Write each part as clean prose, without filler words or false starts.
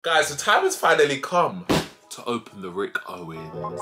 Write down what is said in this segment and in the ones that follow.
Guys, the time has finally come to open the Rick Owens.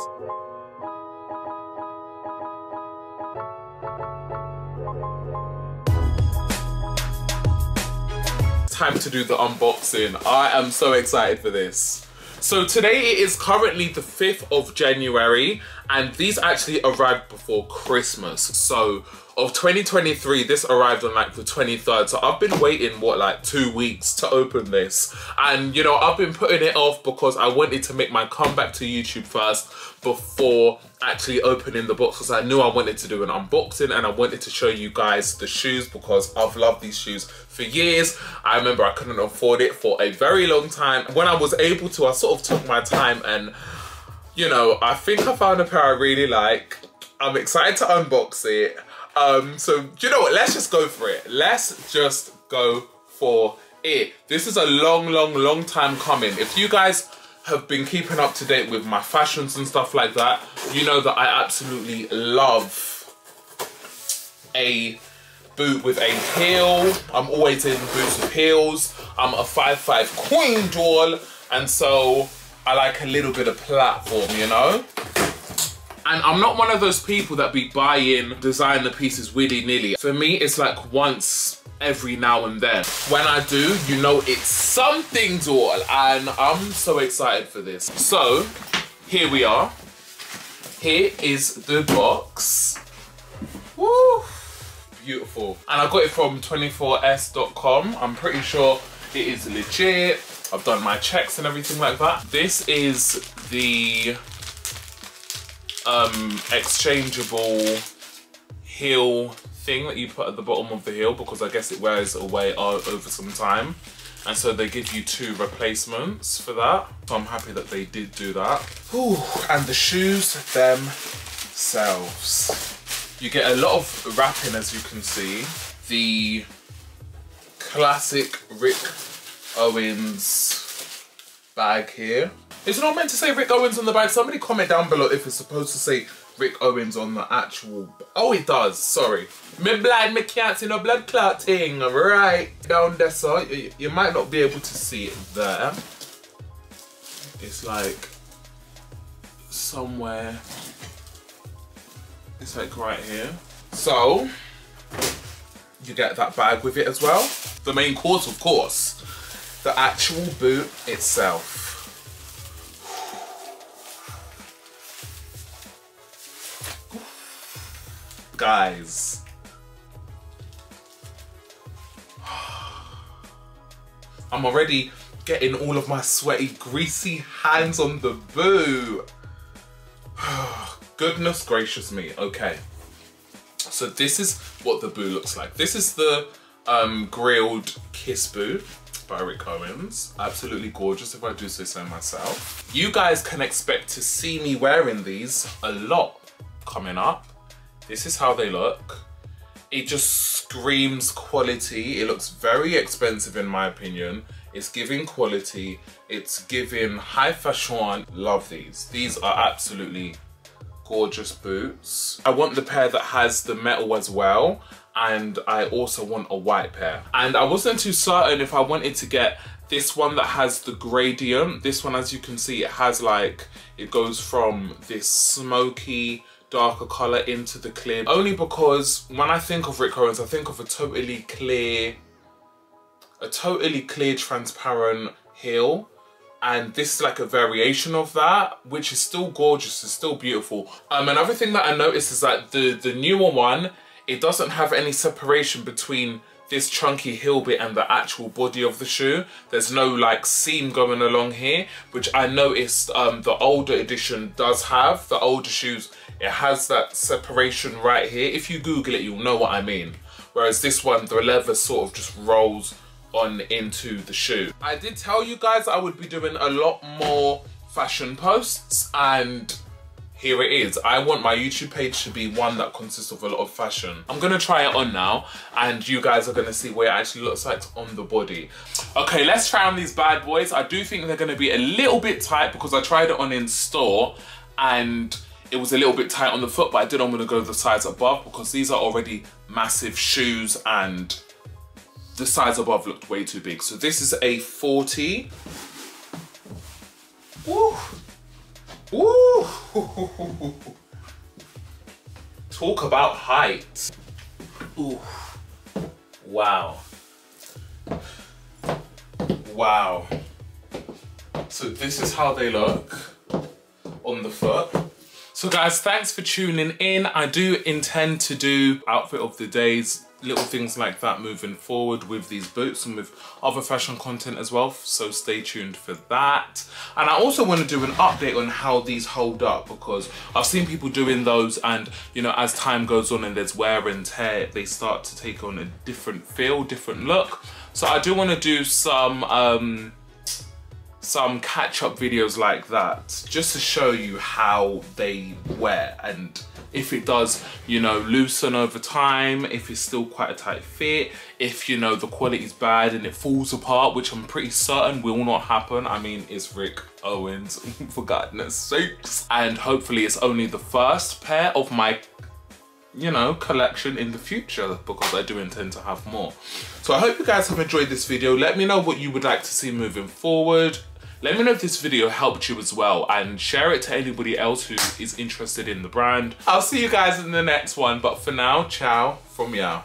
Time to do the unboxing. I am so excited for this. So today it is currently the 5th of January and these actually arrived before Christmas. So of 2023, this arrived on like the 23rd. So I've been waiting, what, like 2 weeks to open this. And you know, I've been putting it off because I wanted to make my comeback to YouTube first before actually opening the box, because I knew I wanted to do an unboxing and I wanted to show you guys the shoes because I've loved these shoes for years. I remember I couldn't afford it for a very long time. When I was able to, I sort of took my time and, you know, I think I found a pair I really like. I'm excited to unbox it. So, do you know what? Let's just go for it. Let's just go for it. This is a long time coming. If you guys have been keeping up to date with my fashions and stuff like that, you know that I absolutely love a boot with a heel. I'm always in boots with heels. I'm a 5'5" queen doll, and so I like a little bit of platform, you know? And I'm not one of those people that be buying designer pieces willy-nilly. For me, it's like once every now and then. When I do, you know it's something, doll, and I'm so excited for this. So, here we are. Here is the box. Woo! Beautiful. And I got it from 24s.com. I'm pretty sure it is legit. I've done my checks and everything like that. This is the exchangeable heel thing that you put at the bottom of the heel, because I guess it wears away over some time, and so they give you 2 replacements for that. So I'm happy that they did do that. Ooh, and the shoes themselves, you get a lot of wrapping, as you can see. The classic Rick Owens bag here. It's not meant to say Rick Owens on the bag. Somebody comment down below if it's supposed to say Rick Owens on the actual... Oh, it does, sorry. Me blind, me can't see no blood clot thing. Right down there, so you might not be able to see it there. It's like somewhere. It's like right here. So, you get that bag with it as well. The main course, of course, the actual boot itself. Guys, I'm already getting all of my sweaty, greasy hands on the boot. Goodness gracious me. Okay, so this is what the boot looks like. This is the grilled Kiss Boot by Rick Owens. Absolutely gorgeous, if I do say so myself. You guys can expect to see me wearing these a lot coming up. This is how they look. It just screams quality. It looks very expensive in my opinion. It's giving quality. It's giving high fashion. Love these. These are absolutely gorgeous boots. I want the pair that has the metal as well. And I also want a white pair. And I wasn't too certain if I wanted to get this one that has the gradient. This one, as you can see, it has like, it goes from this smoky, darker colour into the clear, only because when I think of Rick Owens, I think of a totally clear transparent heel, and this is like a variation of that, which is still gorgeous, it's still beautiful. Another thing that I noticed is that the newer one, it doesn't have any separation between this chunky heel bit and the actual body of the shoe. There's no like seam going along here, which I noticed the older edition does have. The older shoes, it has that separation right here. If you Google it, you'll know what I mean. Whereas this one, the leather sort of just rolls on into the shoe. I did tell you guys I would be doing a lot more fashion posts, and here it is. I want my YouTube page to be one that consists of a lot of fashion. I'm gonna try it on now, and you guys are gonna see what it actually looks like on the body. Okay, let's try on these bad boys. I do think they're gonna be a little bit tight because I tried it on in store and it was a little bit tight on the foot, but I did want to go the size above because these are already massive shoes and the size above looked way too big. So this is a 40. Ooh. Ooh. Talk about height. Ooh. Wow. Wow. So this is how they look on the foot. So guys, thanks for tuning in. I do intend to do outfit of the days, little things like that moving forward with these boots and with other fashion content as well, so stay tuned for that. And I also want to do an update on how these hold up, because I've seen people doing those, and you know, as time goes on and there's wear and tear, they start to take on a different feel, different look. So I do want to do some catch-up videos like that, just to show you how they wear, and if it does, you know, loosen over time, if it's still quite a tight fit, if, you know, the quality's bad and it falls apart, which I'm pretty certain will not happen. I mean, it's Rick Owens, for goodness sakes. And hopefully it's only the first pair of my, you know, collection in the future, because I do intend to have more. So I hope you guys have enjoyed this video. Let me know what you would like to see moving forward. Let me know if this video helped you as well, and share it to anybody else who is interested in the brand. I'll see you guys in the next one, but for now, ciao from Yao.